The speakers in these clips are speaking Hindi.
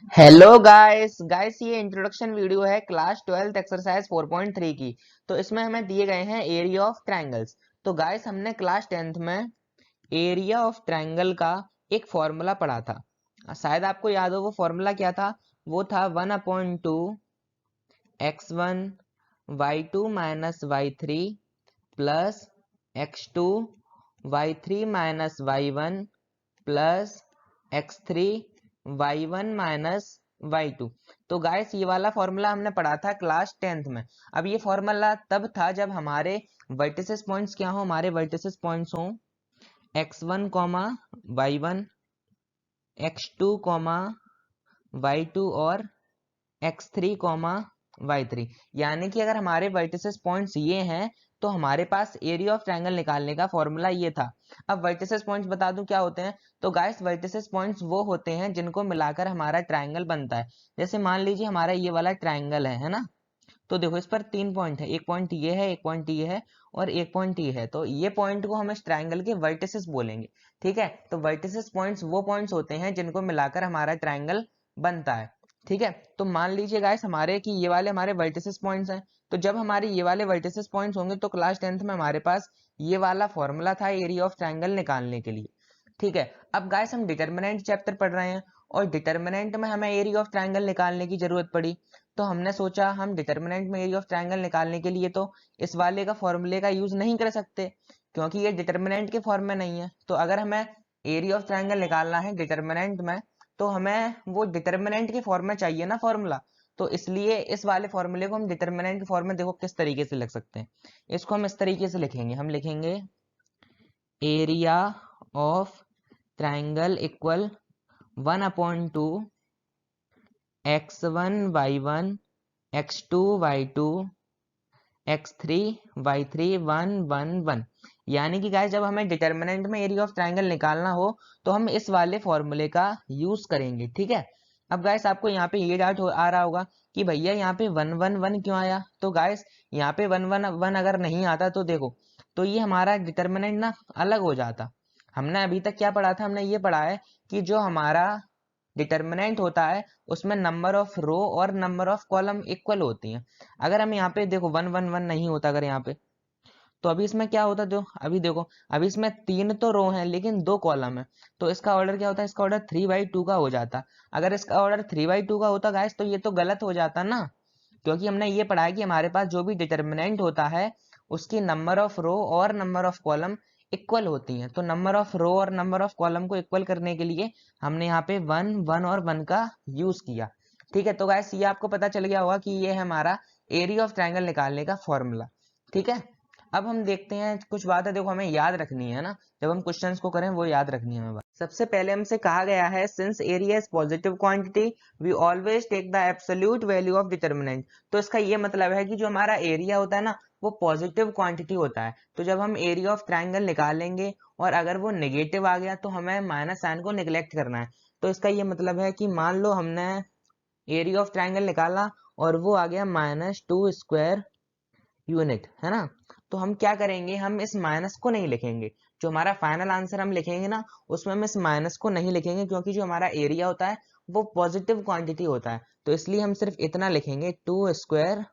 हेलो गाइस गाइस ये इंट्रोडक्शन वीडियो है क्लास 12th एक्सरसाइज 4.3 की। तो इसमें हमें दिए गए हैं एरिया ऑफ ट्रायंगल्स। तो गाइस हमने क्लास 10th में एरिया ऑफ ट्रायंगल का एक फॉर्मूला पढ़ा था। शायद आपको याद हो वो फॉर्मूला क्या था। वो था 1/2 x1 y2 minus y3 plus x2 y3 minus y1 plus x3 y1 minus y2। तो गाइस ये वाला फॉर्मूला हमने पढ़ा था क्लास 10th में। अब ये फॉर्मूला तब था जब हमारे वर्टिसेस पॉइंट्स क्या हो, हमारे वर्टिसेस पॉइंट्स हो x1 comma y1, x2 comma y2 और x3 कॉमा y3। यानी कि अगर हमारे वर्टिसेस पॉइंट्स ये हैं तो हमारे पास एरिया ऑफ ट्रायंगल निकालने का फॉर्मूला ये था। अब वर्टिसेस पॉइंट्स बता दूं क्या होते हैं। तो गाइस वर्टिसेस पॉइंट्स वो होते हैं जिनको मिलाकर हमारा ट्रायंगल बनता है। जैसे मान लीजिए हमारा ये वाला ट्रायंगल है ना। तो देखो इस पर 3 पॉइंट है, एक पॉइंट ये है, एक पॉइंट ये है और एक पॉइंट ये है। तो ये पॉइंट को हम इस ट्रायंगल के वर्टिसेस बोलेंगे। ठीक है, तो वर्टिसेस पॉइंट्स वो पॉइंट्स होते हैं जिनको मिलाकर हमारा ट्रायंगल बनता है। ठीक है, तो मान लीजिए गाइस हमारे कि ये वाले हमारे वर्टिसेस पॉइंट्स हैं। तो जब हमारे ये वाले वर्टिसेस पॉइंट्स होंगे तो क्लास 10th में हमारे पास ये वाला फॉर्मूला था एरिया ऑफ ट्रायंगल निकालने के लिए। ठीक है, अब गाइस हम डिटर्मिनेंट चैप्टर पढ़ रहे हैं और डिटर्मिनेंट में हमें एरिया ऑफ ट्रायंगल निकालने की जरूरत पड़ी। तो हमने सोचा हम डिटर्मिनेंट में एरिया ऑफ ट्रायंगल निकालने के लिए तो इस वाले का फॉर्मूले का यूज नहीं कर सकते क्योंकि ये डिटर्मिनेंट के फॉर्म में नहीं है। तो अगर हमें एरिया ऑफ ट्रायंगल निकालना है डिटर्मिनेंट में तो हमें वो डिटर्मिनेंट के फॉर्म में चाहिए ना फॉर्मूला। तो इसलिए इस वाले फॉर्मूले को हम डिटर्मिनेंट के फॉर्म में देखो किस तरीके से लिख सकते हैं। इसको हम इस तरीके से लिखेंगे, हम लिखेंगे area of triangle equal 1/2 x1 y1 x2 y2 x3 y3 1 1 1। यानी कि गाइस जब हमें डिटर्मिनेंट में एरिया ऑफ ट्रायंगल निकालना हो तो हम इस वाले फॉर्मूले का यूज करेंगे। ठीक है, अब गाइस आपको यहाँ पे ये डाउट आ रहा होगा कि भैया यहाँ पे 1 1 1 क्यों आया। तो गाइस यहाँ पे 1 1 1 अगर नहीं आता तो देखो तो ये हमारा डिटर्मिनेंट ना अलग हो जाता। हमने अभी तक क्या पढ़ा था, हमने ये पढ़ा है कि जो हमारा डिटर्मिनेंट होता है उसमें नंबर ऑफ रो और नंबर ऑफ कॉलम इक्वल होती हैं। अगर हम यहाँ पे देखो 1 1 1 नहीं होता अगर यहाँ पे तो अभी इसमें क्या होता जो अभी देखो अभी इसमें 3 तो रो हैं लेकिन 2 कॉलम है। तो इसका ऑर्डर क्या होता है, इसका ऑर्डर 3/2 का हो जाता। अगर इसका ऑर्डर 3/2 का होता गाइस तो ये तो गलत हो जाता ना। क्योंकि हमने ये पढ़ा है कि हमारे पास जो भी डिटर्मिनेंट होता है उसकी नंबर ऑफ रो और नंबर ऑफ कॉलम इक्वल होती हैं। तो नंबर ऑफ रो और नंबर ऑफ कॉलम को इक्वल करने के लिए हमने यहाँ पे 1 1 और 1 का यूज किया। ठीक है, तो गाइस ये आपको पता चल गया होगा कि ये है हमारा एरिया ऑफ ट्रायंगल निकालने का फॉर्मूला। ठीक है, अब हम देखते हैं कुछ बातें देखो हमें याद रखनी है ना, जब हम क्वेश्चंस को करें वो याद रखनी है हमें बात। सबसे पहले हमसे कहा गया है since area is positive quantity we always take the absolute value of determinant. तो इसका ये मतलब है कि जो हमारा एरिया होता है ना वो पॉजिटिव क्वांटिटी होता है। तो जब हम एरिया ऑफ ट्रायंगल निकालेंगे और अगर वो नेगेटिव आ गया तो हमें माइनस साइन को निगलेक्ट करना है। तो इसका ये मतलब है कि मान लो हमने एरिया ऑफ ट्रायंगल निकाला और वो आ गया -2 स्क्वायर यूनिट, है ना। तो हम क्या करेंगे, हम इस माइनस को नहीं लिखेंगे। जो हमारा फाइनल आंसर हम लिखेंगे ना उसमें हम इस माइनस को नहीं लिखेंगे क्योंकि जो हमारा एरिया होता है वो पॉजिटिव क्वांटिटी होता है। तो इसलिए हम सिर्फ इतना लिखेंगे 2 स्क्वायर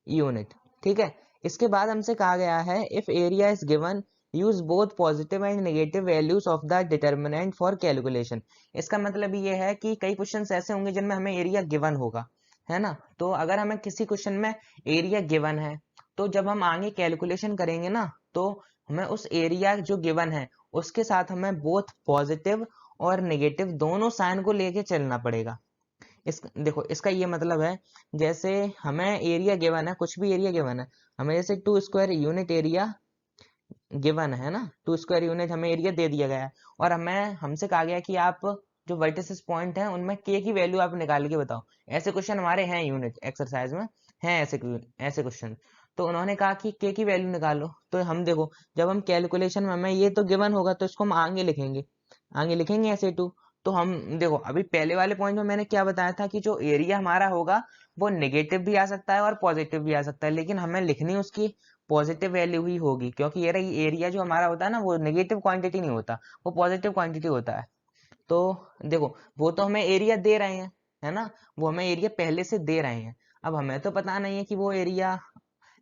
यूनिट। ठीक है, इसके बाद हमसे कहा गया है if area is given use both positive and negative values of the determinant for calculation. इसका मतलब ये है कि कई क्वेश्चंस ऐसे होंगे जिनमें हमें एरिया गिवन होगा, है ना। तो अगर हमें किसी क्वेश्चन में एरिया गिवन है तो जब हम आगे कैलकुलेशन करेंगे ना तो हमें उस एरिया जो गिवन है उसके साथ हमें बोथ पॉजिटिव और नेगेटिव दोनों साइन को लेके चलना पड़ेगा। इस देखो इसका ये मतलब है जैसे हमें एरिया गिवन है, कुछ भी एरिया गिवन है, हमें जैसे 2 स्क्वायर यूनिट एरिया गिवन है ना, 2 स्क्वायर यूनिट हमें एरिया दे दिया गया है और हमें हमसे कहा गया कि आप जो वर्टिसेस पॉइंट हैं उनमें के की वैल्यू आप निकाल के बताओ। ऐसे क्वेश्चन हमारे हैं यूनिट एक्सरसाइज में, हैं ऐसे क्वेश्चन। तो उन्होंने कहा कि के की वैल्यू निकालो। तो हम देखो जब हम कैलकुलेशन में हमें ये तो गिवन होगा तो इसको हम आगे लिखेंगे, आगे लिखेंगे ऐसे टू। तो हम देखो अभी पहले वाले पॉइंट में मैंने क्या बताया था कि जो एरिया हमारा होगा वो नेगेटिव भी आ सकता है और पॉजिटिव भी आ सकता है, लेकिन हमें लिखनी उसकी पॉजिटिव वैल्यू ही होगी क्योंकि ये रही एरिया जो हमारा होता है ना वो नेगेटिव क्वांटिटी नहीं होता, वो पॉजिटिव क्वांटिटी होता है। तो देखो वो तो हमें एरिया दे रहे हैं है ना, वो हमें एरिया पहले से दे रहे हैं। अब हमें तो पता नहीं है कि वो एरिया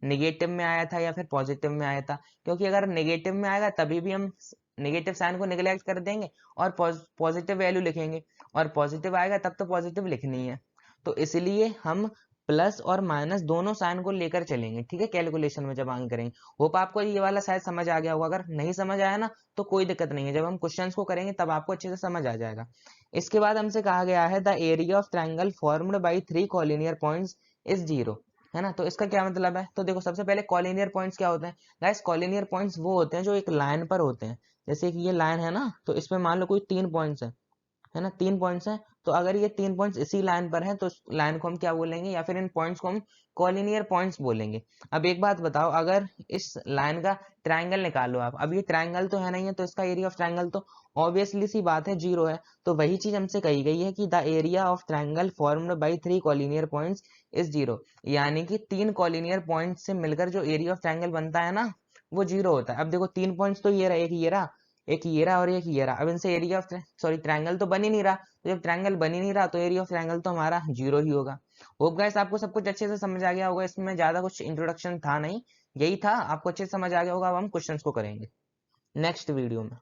नेगेटिव में आया था या फिर पॉजिटिव में आया था, क्योंकि अगर नेगेटिव में आएगा तभी भी हम नेगेटिव साइन को निगलेक्ट कर देंगे और पॉजिटिव वैल्यू लिखेंगे, और पॉजिटिव आएगा तब तो पॉजिटिव लिखनी है। तो इसलिए हम प्लस और माइनस दोनों साइन को लेकर चलेंगे, ठीक है, कैलकुलेशन में जब आगे करेंगे। होप आपको ये वाला शायद समझ आ गया होगा। अगर नहीं समझ आया ना तो कोई दिक्कत नहीं है, जब हम क्वेश्चंस को करेंगे तब आपको अच्छे से समझ आ जाएगा। इसके बाद हमसे कहा गया है the area of triangle formed by 3 collinear points is 0, है ना। तो इसका क्या मतलब है, तो देखो सबसे पहले कॉलिनियर पॉइंट्स क्या होते हैं गाइस। कॉलिनियर पॉइंट्स वो होते हैं जो एक लाइन पर होते हैं। जैसे कि ये लाइन है ना, तो इसमें मान लो कोई 3 पॉइंट्स है ना, 3 पॉइंट्स हैं। तो अगर ये 3 पॉइंट्स इसी लाइन पर हैं तो इस लाइन को हम क्या बोलेंगे, या फिर इन पॉइंट्स को हम कॉलिनियर पॉइंट्स बोलेंगे। अब एक बात बताओ, अगर इस लाइन का ट्रायंगल निकालो आप, अब ये ट्रायंगल तो है नहीं है, तो इसका एरिया ऑफ ट्रायंगल तो ऑब्वियसली सी बात है 0 है। तो वही चीज हमसे कही गई है कि the area of triangle formed by 3 collinear points is 0, यानी कि 3 कॉलिनियर पॉइंट से मिलकर जो एरिया ऑफ ट्रायंगल बनता है ना वो 0 होता है। अब देखो 3 पॉइंट्स तो ये रहा, एक ये रहा, एक ये रहा और एक ये रहा। अब इनसे एरिया ऑफ सॉरी ट्रायंगल तो बन ही नहीं रहा, तो जब ट्रायंगल बन ही नहीं रहा तो एरिया ऑफ ट्रायंगल तो हमारा 0 ही होगा। होप गाइस आपको सब कुछ अच्छे से समझ आ गया होगा, इसमें ज्यादा कुछ इंट्रोडक्शन था नहीं, यही था, आपको अच्छे से समझ आ गया होगा। अब हम क्वेश्चंस को करेंगे नेक्स्ट वीडियो में।